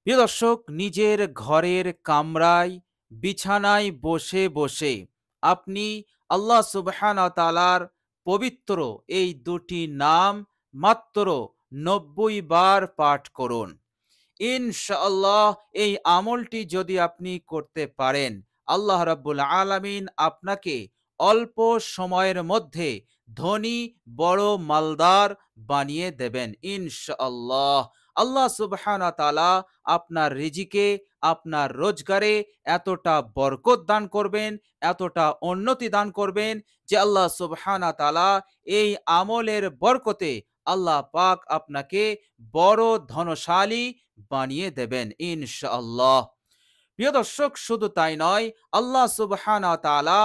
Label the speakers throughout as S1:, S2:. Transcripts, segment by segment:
S1: প্রিয় দর্শক, নিজের ঘরের কামরায় বিছানায় বসে বসে আপনি আল্লাহ সুবহানাহু ওয়া তাআলার পবিত্র এই দুটি নাম মাত্র ৯০ বার পাঠ করুন। ইনশাআল্লাহ এই আমলটি যদি আপনি করতে পারেন, আল্লাহ রাব্বুল আলামিন আপনাকে অল্প সময়ের মধ্যে ধনী, বড় মালদার বানিয়ে দেবেন ইনশাআল্লাহ। আল্লাহ সুবহানাহু ওয়া তাআলা আপনার রিজিকে, আপনার রোজগারে এতটা বরকত দান করবেন, এতটা উন্নতি দান করবেন যে আল্লাহ সুবহানাহু ওয়া তাআলা এই আমলের বরকতে আল্লাহ পাক আপনাকে বড় ধনশালী বানিয়ে দেবেন ইনশাআল্লাহ। প্রিয় দর্শক, শুধু তাই নয়, আল্লাহ সুবহানাহু ওয়া তাআলা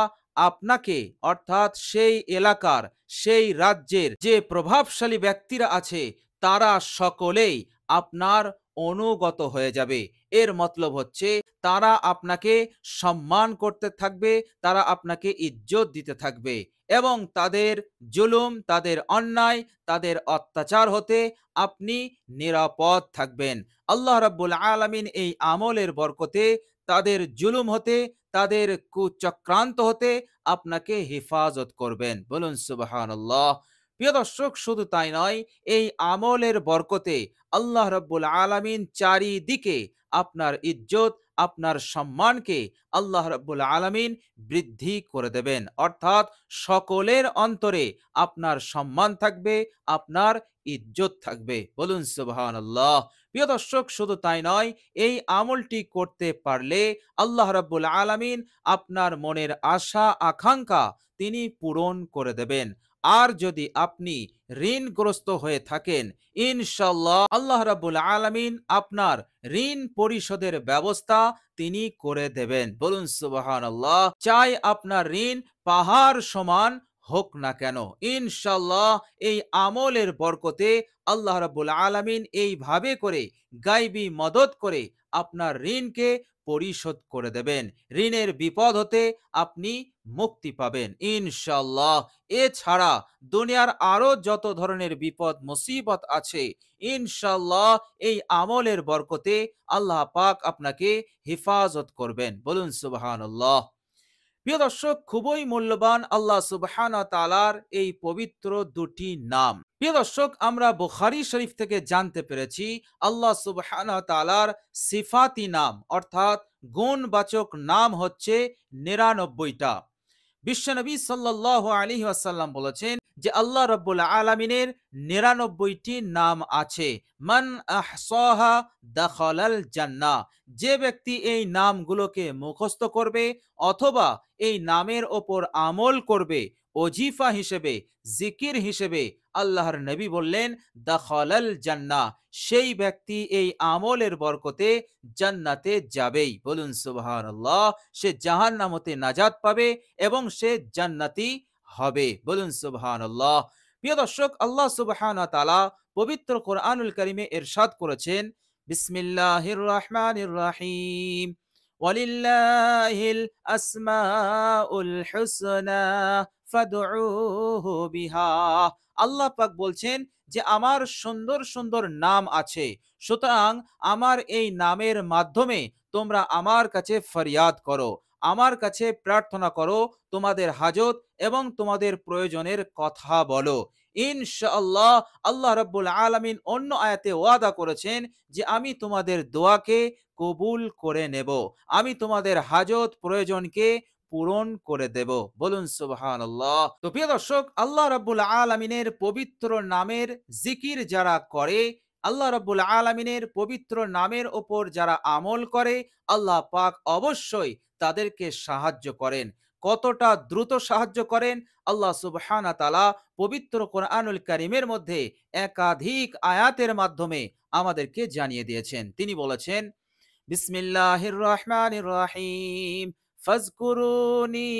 S1: আপনাকে অর্থাৎ সেই এলাকার, সেই রাজ্যের যে প্রভাবশালী ব্যক্তিরা আছে তারা সকলেই আপনার অনুগত হয়ে যাবে। এর মতলব হচ্ছে তারা আপনাকে সম্মান করতে থাকবে, তারা আপনাকে ইজ্জত দিতে থাকবে এবং তাদের জুলুম, তাদের অন্যায়, তাদের অত্যাচার হতে আপনি নিরাপদ থাকবেন। আল্লাহ রাব্বুল আলামিন এই আমলের বরকতে তাদের জুলুম হতে, তাদের কুচক্রান্ত হতে আপনাকে হেফাজত করবেন। বলুন সুবহানাল্লাহ। প্রিয় দর্শক, শুধু তাই নয়, এই আমলের বরকতে আল্লাহ রাব্বুল আলামিন চারিদিকে আপনার ইজ্জত, আপনার সম্মানকে আল্লাহ রাব্বুল আলামিন বৃদ্ধি করে দেবেন। অর্থাৎ সকলের অন্তরে আপনার সম্মান থাকবে, আপনার ইজ্জত থাকবে। বলুন সুবহানাল্লাহ। প্রিয় দর্শক, শুধু তাই নয়, এই আমলটি করতে পারলে আল্লাহ রাব্বুল আলামিন আপনার মনের আশা আকাঙ্ক্ষা তিনি পূরণ করে দেবেন। আর যদি আপনি ঋণগ্রস্ত হয়ে থাকেন, ইনশাআল্লাহ আল্লাহ রাব্বুল আলামিন আপনার ঋণ পরিশোধের ব্যবস্থা তিনি করে দেবেন। বলুন সুবহানাল্লাহ। চাই আপনার ঋণ পাহাড় সমান হোক না কেন, ইনশাআল্লাহ এই আমলের বরকতে আল্লাহ রাব্বুল আলামিন এইভাবে করে গায়বী মদত করে আপনার ঋণকে পরিশোধ করে দেবেন। ঋণের বিপদ হতে আপনি মুক্তি পাবেন ইনশাআল্লাহ। এছাড়া দুনিয়ার আরো যত ধরনের বিপদ মুসিবত আছে, ইনশাআল্লাহ এই আমলের বরকতে আল্লাহ পাক আপনাকে হেফাজত করবেন। বলুন সুবহানাল্লাহ। প্রিয় দর্শক, খুবই মূল্যবান আল্লাহ সুবহানাহু ওয়া তাআলার এই পবিত্র দুটি নাম। প্রিয় দর্শক, আমরা বুখারী শরীফ থেকে জানতে পেরেছি আল্লাহ সুবহানাহু ওয়া তাআলার সিফাতি নাম অর্থাৎ গুণবাচক নাম হচ্ছে ৯৯টা। বিশ্বনবী সাল্লাল্লাহু আলাইহি ওয়াসাল্লাম বলেছেন যে আল্লাহ রাব্বুল আলামিনের ৯৯টি নাম আছে। মান আহসাহা দাখালাল জান্নাহ। যে ব্যক্তি এই নামগুলোকে মুখস্থ করবে অথবা এই নামের ওপর আমল করবে ওজিফা হিসেবে, জিকির হিসেবে, আল্লাহর নবী বললেন দাখালাল জান্নাহ, সেই ব্যক্তি এই আমলের বরকতে জান্নাতে যাবেই। বলুন সুবহানাল্লাহ। সে জাহান্নাম হতে নাজাত পাবে এবং সে জান্নাতি হবে। বলুন সুবহানাল্লাহ। প্রিয় দর্শক, আল্লাহ সুবহানাহু ওয়া তাআলা পবিত্র কোরআনুল কারীমে ইরশাদ করেছেন, বিসমিল্লাহির রহমানির রহিম, ওয়ালিল্লাহিল আসমাউল হুসনা ফাদউহু বিহা। আল্লাহ পাক বলছেন যে আমার সুন্দর সুন্দর নাম আছে, সুতরাং আমার এই নামের মাধ্যমে তোমরা আমার কাছে ফরিয়াদ করো, আমার কাছে প্রার্থনা করো, তোমাদের হাজত এবং তোমাদের প্রয়োজনের কথা বলো। ইনশাআল্লাহ আল্লাহ রাব্বুল আলামিন অন্য আয়াতে ওয়াদা করেছেন যে আমি তোমাদের দোয়াকে কবুল করে নেব, আমি তোমাদের হাজত প্রয়োজনকে পূরণ করে দেব। বলুন সুবহানাল্লাহ। তো প্রিয় দর্শক, আল্লাহ রাব্বুল আলামিনের পবিত্র নামের জিকির যারা করে, আল্লাহ রাব্বুল আলামিনের পবিত্র নামের ওপর যারা আমল করে, আল্লাহ পাক অবশ্যই তাদেরকে সাহায্য করেন। কতটা দ্রুত সাহায্য করেন আল্লাহ সুবহানাহু ওয়া তাআলা পবিত্র কোরআনুল কারীমের মধ্যে একাধিক আয়াতের মাধ্যমে আমাদেরকে জানিয়ে দিয়েছেন। তিনি বলেছেন, বিসমিল্লাহির রহমানির রহিম, ফাজকুরুনি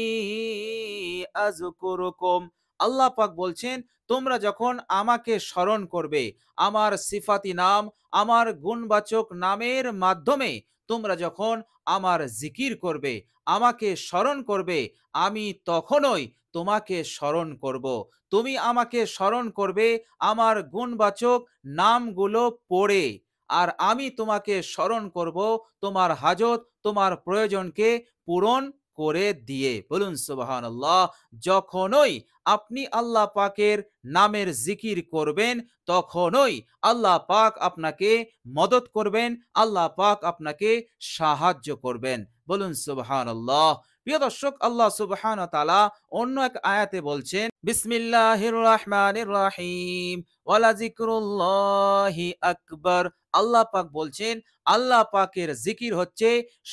S1: আযকুরুকুম। আল্লাহ পাক বলছেন, তোমরা যখন আমাকে স্মরণ করবে, আমার সিফাতি নাম, আমার গুণবাচক নামের মাধ্যমে তোমরা যখন আমার জিকির করবে, আমাকে স্মরণ করবে, আমি তখনই তোমাকে স্মরণ করব। তুমি আমাকে স্মরণ করবে আমার গুণবাচক নামগুলো পড়ে, আর আমি তোমাকে স্মরণ করব তোমার হাজত, তোমার প্রয়োজনকে পূরণ করে দিয়ে। বলুন সুবহানাল্লাহ। যখনই আপনি আল্লাহ পাকের নামের জিকির করবেন, তখনই আল্লাহ পাক আপনাকে মদত করবেন, আল্লাহ পাক আপনাকে সাহায্য করবেন। বলুন সুবহানাল্লাহ। প্রিয় দর্শক, আল্লাহ সুবহানাহু ওয়া তাআলা অন্য এক আয়াতে বলছেন, বিসমিল্লাহির রহমানির রহিম, ওয়ালা যিকরুল্লাহি আকবার। আল্লাহ পাক বলছেন, আল্লাহ পাকের জিকির হচ্ছে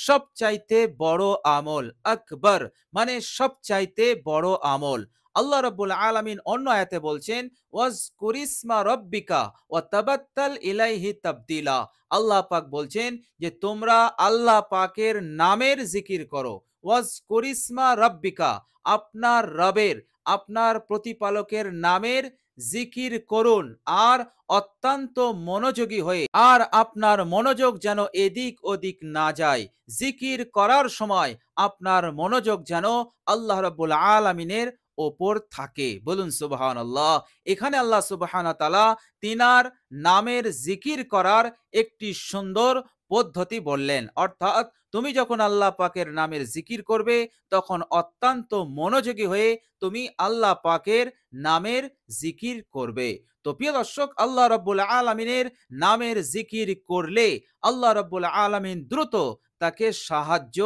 S1: সবচাইতে বড় আমল। আকবার মানে সবচাইতে বড় আমল। আল্লাহ রাব্বুল আলামিন অন্য আয়াতে বলছেন, ওয়াজকুরিসমা রাব্বিকা ওয়া তাবাত্তাল ইলাইহি তাবতিলা। আল্লাহ পাক বলছেন যে তোমরা আল্লাহ পাকের নামের জিকির করো। ওয়াজকুরিসমা রাব্বিকা, আপনার রবের, আপনার প্রতিপালকের নামের জিকির করুন, আর অত্যন্ত মনোযোগী হয়ে, আর আপনার মনোযোগ যেন এদিক ওদিক না যায়। জিকির করার সময় আপনার মনোযোগ যেন আল্লাহ রাব্বুল আলামিনের ওপর থাকে। বলুন সুবহানাল্লাহ। এখানে আল্লাহ সুবহানাহু ওয়া তাআলা তিনার নামের জিকির করার একটি সুন্দর পদ্ধতি বললেন। অর্থাৎ তুমি যখন আল্লাহ পাকের নামের জিকির করবে, তখন অত্যন্ত মনোযোগী হয়ে তুমি আল্লাহ পাকের নামের জিকির করবে। তো প্রিয় দর্শক, আল্লাহ রাব্বুল আলামিনের নামের জিকির করলে আল্লাহ রাব্বুল আলামিন দ্রুত তাকে সাহায্য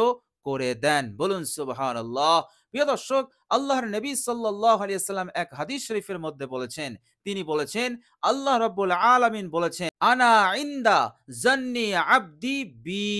S1: করে দেন। বলুন সুবহানাল্লাহ। প্রিয় দর্শক, আল্লাহর নবী সাল্লাল্লাহু আলাইহি ওয়াসাল্লাম এক হাদিস শরীফের মধ্যে বলেছেন, তিনি বলেছেন, আল্লাহ রাব্বুল আলামিন বলেছেন, আনা ইনদা জান্নি আবদি বি,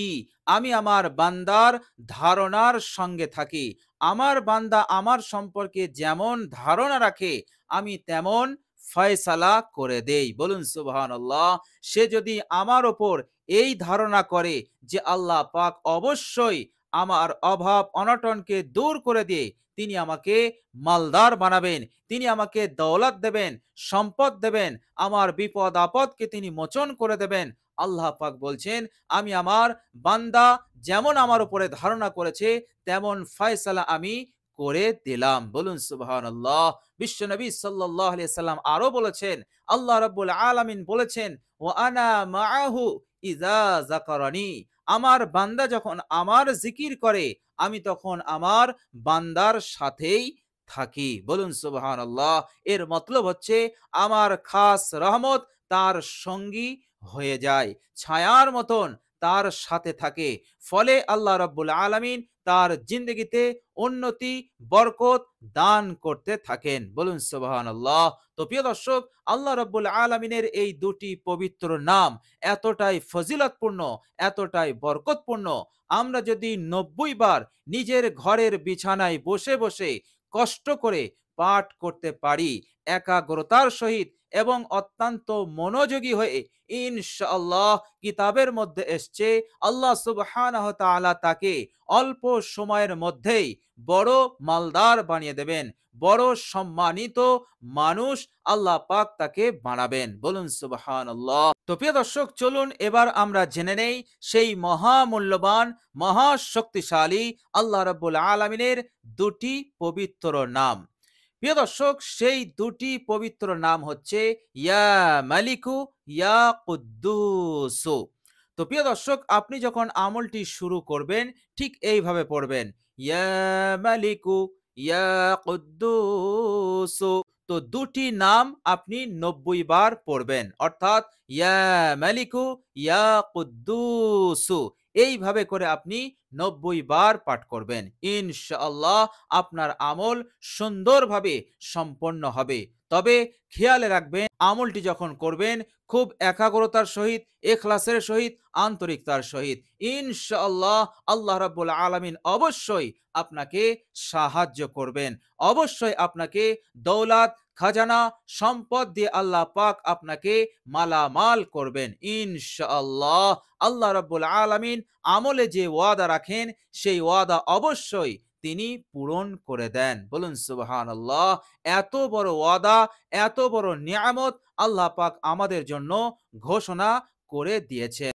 S1: আমি আমার বান্দার ধারণার সঙ্গে থাকি। আমার বান্দা আমার সম্পর্কে যেমন ধারণা রাখে, আমি তেমন ফয়সালা করে দেই। বলুন সুবহানাল্লাহ। সে যদি আমার ওপর এই ধারণা করে যে আল্লাহ পাক অবশ্যই আমার অভাব অনটনকে দূর করে দিয়ে তিনি আমাকে মালদার বানাবেন, তিনি আমাকে দৌলত দেবেন, সম্পদ দেবেন, আমার বিপদ আপদকে তিনি মোচন করে দেবেন, আল্লাহ পাক বলছেন, আমি আমার বান্দা যেমন আমার উপরে ধারণা করেছে তেমন ফয়সালা আমি করে দিলাম। বলুন সুবহানাল্লাহ। বিশ্বনবী সাল্লাল্লাহু আলাইহি সাল্লাম আরো বলেছেন, আল্লাহ রাব্বুল আলামিন বলেছেন, ওয়া আনা মাআহু ইযা যাকারানি, আমার বান্দা যখন আমার জিকির করে, আমি তখন আমার বান্দার সাথেই থাকি। বলুন সুবহানাল্লাহ। এর মতলব হচ্ছে আমার খাস রহমত তার সঙ্গী হয়ে যায়, ছায়ার মতন তার সাথে থাকে। ফলে আল্লাহ রাব্বুল আলামিন তার জিন্দগিতে উন্নতি, বরকত দান করতে থাকেন। বলুন সুবহানাল্লাহ। তো প্রিয় দর্শক, আল্লাহ রাব্বুল আলামিনের এই দুটি পবিত্র নাম এতটাই ফজিলতপূর্ণ, এতটাই বরকতপূর্ণ, আমরা যদি ৯০ বার নিজের ঘরের বিছানায় বসে বসে কষ্ট করে পাঠ করতে পারি, একাগ্রতার সহিত এবং অত্যন্ত মনোযোগী হয়ে, ইনশাআল্লাহ কিতাবের মধ্যে এসছে আল্লাহ সুবহানাহু ওয়া তাআলা তাকে অল্প সময়ের মধ্যেই বড় মালদার বানিয়ে দেবেন, বড় সম্মানিত মানুষ আল্লাহ পাক তাকে বানাবেন। বলুন সুবহানাল্লাহ। তো প্রিয় দর্শক, চলুন এবার আমরা জেনে নেই সেই মহামূল্যবান, মহাশক্তিশালী আল্লাহ রাব্বুল আলামিনের দুটি পবিত্র নাম। প্রিয় দর্শক, সেই দুটি পবিত্র নাম হচ্ছে ইয়া মালিকু, ইয়া কুদ্দুসু। তো প্রিয় দর্শক, আপনি যখন আমলটি শুরু করবেন, ঠিক এইভাবে পড়বেন, ইয়া মালিকু, ইয়া কুদ্দুসু। তো দুটি নাম আপনি ৯০ বার পড়বেন, অর্থাৎ ইয়া মালিকু, ইয়া কুদ্দুসু। এইভাবে করে আপনি ৯০ বার পাঠ করবেন। ইনশাআল্লাহ আপনার আমল সুন্দরভাবে সম্পন্ন হবে। তবে খেয়ালে রাখবেন, আমলটি যখন করবেন খুব একাগ্রতার সহিত, ইখলাসের সহিত, আন্তরিকতার সহিত। ইনশাআল্লাহ আল্লাহ রাব্বুল আলামিন অবশ্যই আপনাকে সাহায্য করবেন, অবশ্যই আপনাকে দৌলত, খাজানা, সম্পদ দিয়ে আল্লাহ পাক আপনাকে মালামাল করবেন ইনশাআল্লাহ। আল্লাহ রাব্বুল আলামিন আমলে যে ওয়াদা রাখেন, সেই ওয়াদা অবশ্যই তিনি পূরণ করে দেন। বলুন সুবহানাল্লাহ। এত বড় ওয়াদা, এত বড় নিয়ামত আল্লাহ পাক আমাদের জন্য ঘোষণা করে দিয়েছেন।